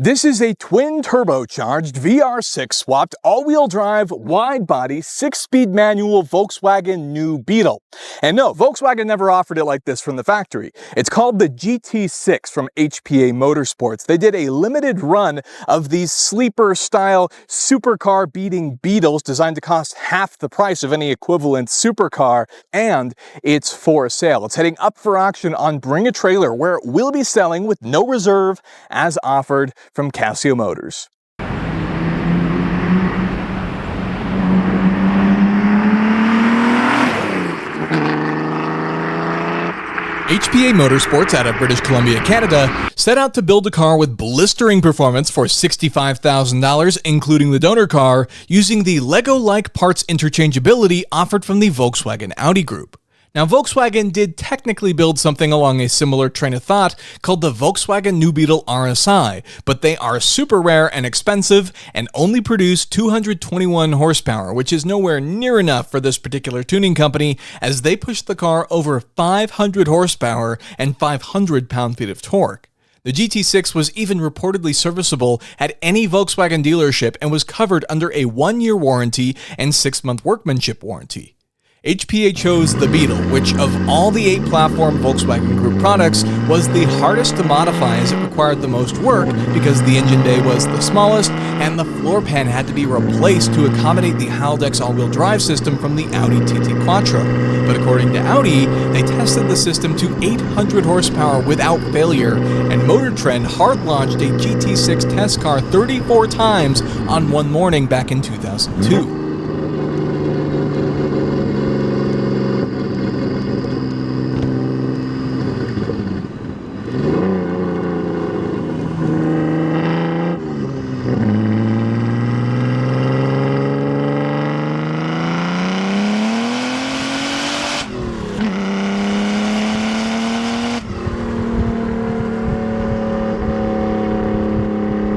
This is a twin turbocharged VR6 swapped all-wheel drive wide-body 6-speed manual Volkswagen new Beetle. And no, Volkswagen never offered it like this from the factory. It's called the GT6 from HPA Motorsports. They did a limited run of these sleeper-style supercar-beating Beetles designed to cost half the price of any equivalent supercar, and it's for sale. It's heading up for auction on Bring a Trailer, where it will be selling with no reserve as offered from Cascio Motors. HPA Motorsports out of British Columbia, Canada, set out to build a car with blistering performance for $65,000, including the donor car, using the Lego-like parts interchangeability offered from the Volkswagen Audi group. Now, Volkswagen did technically build something along a similar train of thought called the Volkswagen New Beetle RSI, but they are super rare and expensive and only produce 221 horsepower, which is nowhere near enough for this particular tuning company, as they pushed the car over 500 horsepower and 500 pound-feet of torque. The GT6 was even reportedly serviceable at any Volkswagen dealership and was covered under a 1-year warranty and 6-month workmanship warranty. HPA chose the Beetle, which of all the 8 platform Volkswagen Group products was the hardest to modify, as it required the most work because the engine bay was the smallest and the floor pan had to be replaced to accommodate the Haldex all-wheel drive system from the Audi TT Quattro. But according to Audi, they tested the system to 800 horsepower without failure, and Motor Trend hard-launched a GT6 test car 34 times on one morning back in 2002.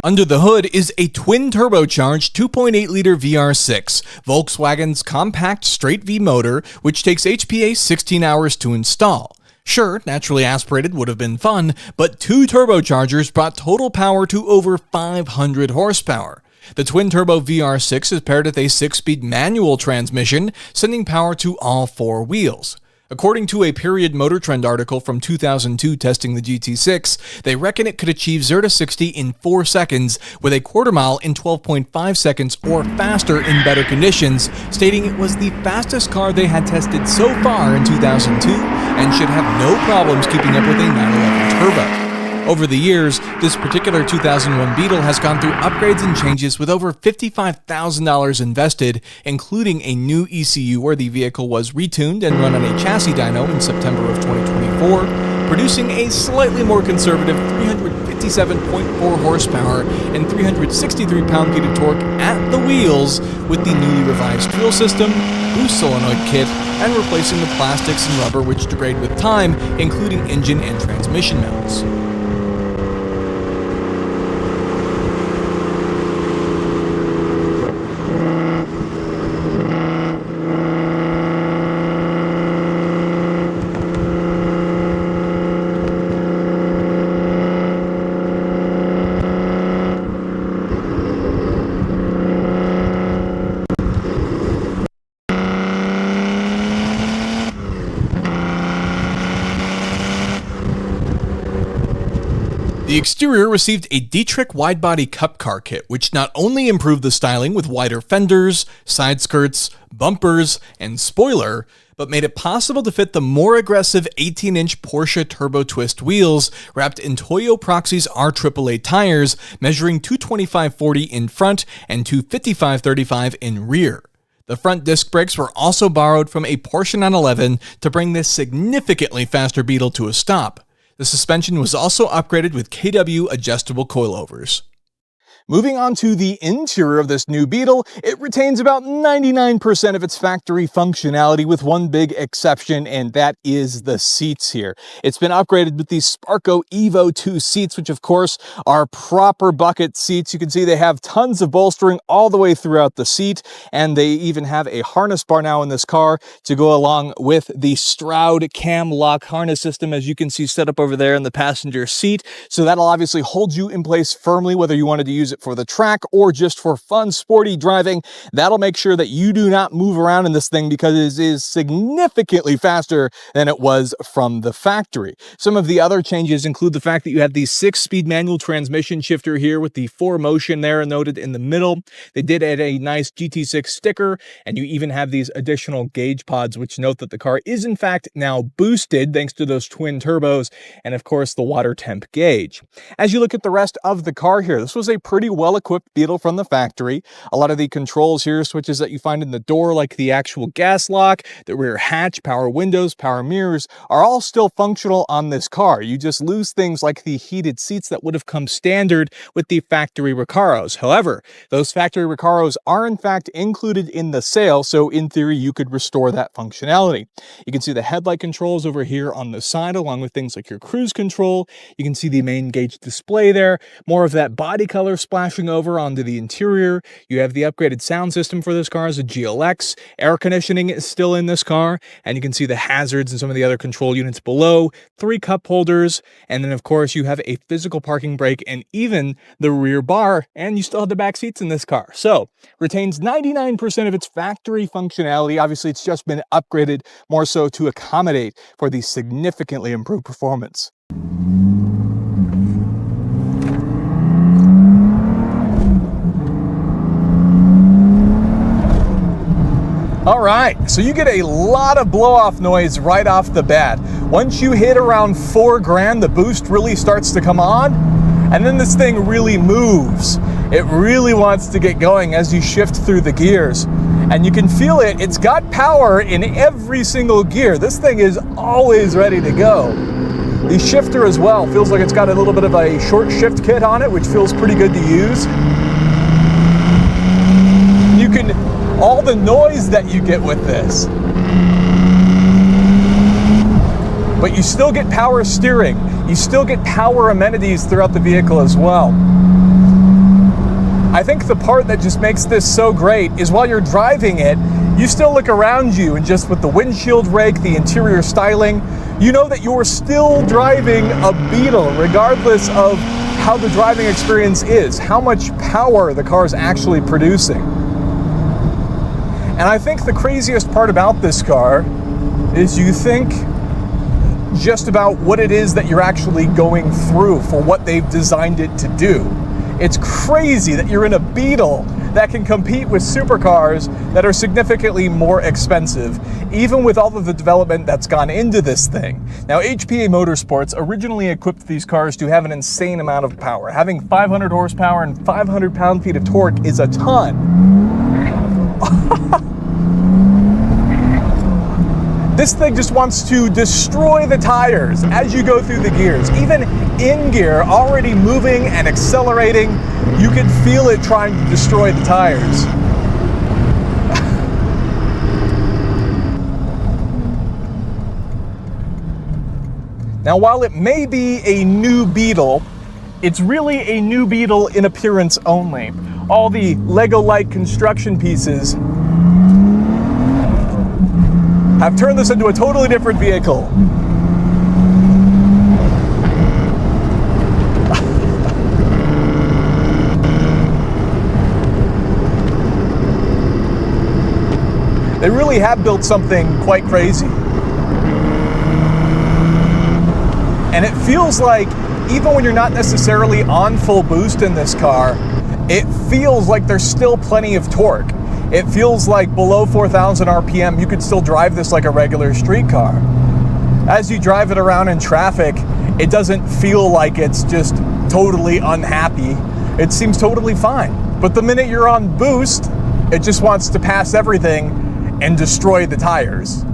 Under the hood is a twin-turbocharged 2.8-liter VR6, Volkswagen's compact straight-V motor, which takes HPA 16 hours to install. Sure, naturally aspirated would have been fun, but 2 turbochargers brought total power to over 500 horsepower. The twin-turbo VR6 is paired with a 6-speed manual transmission, sending power to all 4 wheels. According to a Period Motor Trend article from 2002 testing the GT6, they reckon it could achieve 0 to 60 in 4 seconds, with a quarter mile in 12.5 seconds or faster in better conditions, stating it was the fastest car they had tested so far in 2002 and should have no problems keeping up with a 911 turbo. Over the years, this particular 2001 Beetle has gone through upgrades and changes with over $55,000 invested, including a new ECU where the vehicle was retuned and run on a chassis dyno in September of 2024, producing a slightly more conservative 357.4 horsepower and 363 pound-feet of torque at the wheels, with the newly revised fuel system, boost solenoid kit, and replacing the plastics and rubber which degrade with time, including engine and transmission mounts. The exterior received a Dietrich widebody cup car kit, which not only improved the styling with wider fenders, side skirts, bumpers, and spoiler, but made it possible to fit the more aggressive 18-inch Porsche Turbo Twist wheels wrapped in Toyo Proxy's RAAA tires, measuring 225/40 in front and 255/35 in rear. The front disc brakes were also borrowed from a Porsche 911 to bring this significantly faster Beetle to a stop. The suspension was also upgraded with KW adjustable coilovers. Moving on to the interior of this new Beetle, it retains about 99% of its factory functionality with one big exception, and that is the seats here. It's been upgraded with these Sparco Evo 2 seats, which of course are proper bucket seats. You can see they have tons of bolstering all the way throughout the seat, and they even have a harness bar now in this car to go along with the Stroud cam lock harness system, as you can see set up over there in the passenger seat. So that'll obviously hold you in place firmly, whether you wanted to use it for the track or just for fun, sporty driving. That'll make sure that you do not move around in this thing because it is significantly faster than it was from the factory. Some of the other changes include the fact that you have the 6-speed manual transmission shifter here with the 4Motion there noted in the middle. They did add a nice GT6 sticker, and you even have these additional gauge pods, which note that the car is in fact now boosted thanks to those twin turbos and of course the water temp gauge. As you look at the rest of the car here, this was a pretty well-equipped Beetle from the factory. A lot of the controls here, switches that you find in the door, like the actual gas lock, the rear hatch, power windows, power mirrors, are all still functional on this car. You just lose things like the heated seats that would have come standard with the factory Recaros. However, those factory Recaros are in fact included in the sale, so in theory you could restore that functionality. You can see the headlight controls over here on the side, along with things like your cruise control. You can see the main gauge display there, more of that body color splashing over onto the interior. You have the upgraded sound system for this car as a GLX. Air conditioning is still in this car, and you can see the hazards and some of the other control units below, 3 cup holders, and then of course you have a physical parking brake and even the rear bar, and you still have the back seats in this car. So, retains 99% of its factory functionality. Obviously, it's just been upgraded more so to accommodate for the significantly improved performance. All right, so you get a lot of blow-off noise right off the bat. Once you hit around 4 grand, the boost really starts to come on, and then this thing really moves. It really wants to get going as you shift through the gears. And you can feel it, it's got power in every single gear. This thing is always ready to go. The shifter as well feels like it's got a little bit of a short shift kit on it, which feels pretty good to use. You can, all the noise that you get with this, but you still get power steering. You still get power amenities throughout the vehicle as well. I think the part that just makes this so great is while you're driving it, you still look around you, and just with the windshield rake, the interior styling, you know that you're still driving a Beetle, regardless of how the driving experience is, how much power the car is actually producing. And I think the craziest part about this car is you think just about what it is that you're actually going through for what they've designed it to do. It's crazy that you're in a Beetle that can compete with supercars that are significantly more expensive, even with all of the development that's gone into this thing. Now, HPA Motorsports originally equipped these cars to have an insane amount of power. Having 500 horsepower and 500 pound-feet of torque is a ton. This thing just wants to destroy the tires as you go through the gears. Even in gear, already moving and accelerating, you can feel it trying to destroy the tires. Now, while it may be a new Beetle, it's really a new Beetle in appearance only. All the Lego-like construction pieces have turned this into a totally different vehicle. They really have built something quite crazy. And it feels like, even when you're not necessarily on full boost in this car, it feels like there's still plenty of torque. It feels like below 4,000 RPM, you could still drive this like a regular street car. As you drive it around in traffic, it doesn't feel like it's just totally unhappy. It seems totally fine. But the minute you're on boost, it just wants to pass everything and destroy the tires.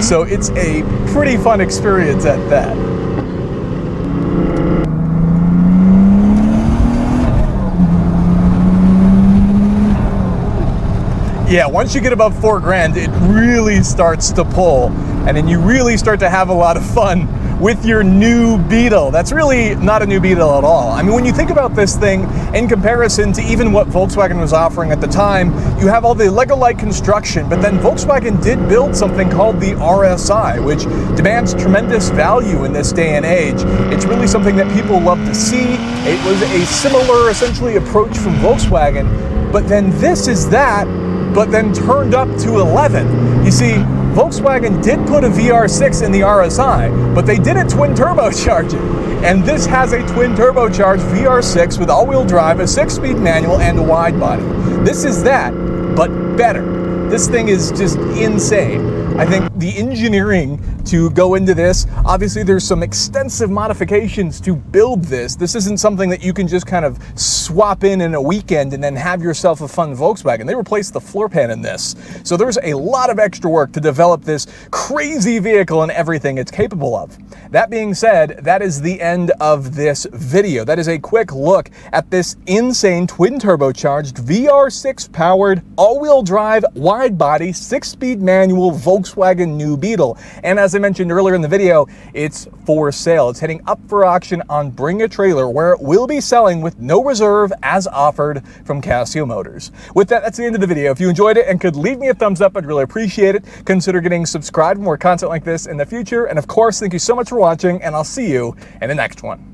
So it's a pretty fun experience at that. Yeah, once you get above 4 grand, it really starts to pull, and then you really start to have a lot of fun with your new Beetle. That's really not a new Beetle at all. I mean, when you think about this thing in comparison to even what Volkswagen was offering at the time, you have all the Lego-like construction, but then Volkswagen did build something called the RSI, which demands tremendous value in this day and age. It's really something that people love to see. It was a similar, essentially, approach from Volkswagen, but then this is that, but then turned up to 11. You see, Volkswagen did put a VR6 in the RSI, but they didn't twin turbocharge it. And this has a twin turbocharged VR6 with all-wheel drive, a 6-speed manual, and a wide body. This is that, but better. This thing is just insane. I think the engineering to go into this, obviously there's some extensive modifications to build this. This isn't something that you can just kind of swap in a weekend and then have yourself a fun Volkswagen. They replaced the floor pan in this. So there's a lot of extra work to develop this crazy vehicle and everything it's capable of. That being said, that is the end of this video. That is a quick look at this insane twin turbocharged VR6 powered all-wheel drive wide body 6-speed manual Volkswagen new Beetle. And as I mentioned earlier in the video, it's for sale. It's heading up for auction on Bring a Trailer, where it will be selling with no reserve as offered from Cascio Motors. With that, that's the end of the video. If you enjoyed it and could leave me a thumbs up, I'd really appreciate it. Consider getting subscribed for more content like this in the future. And of course, thank you so much for watching, and I'll see you in the next one.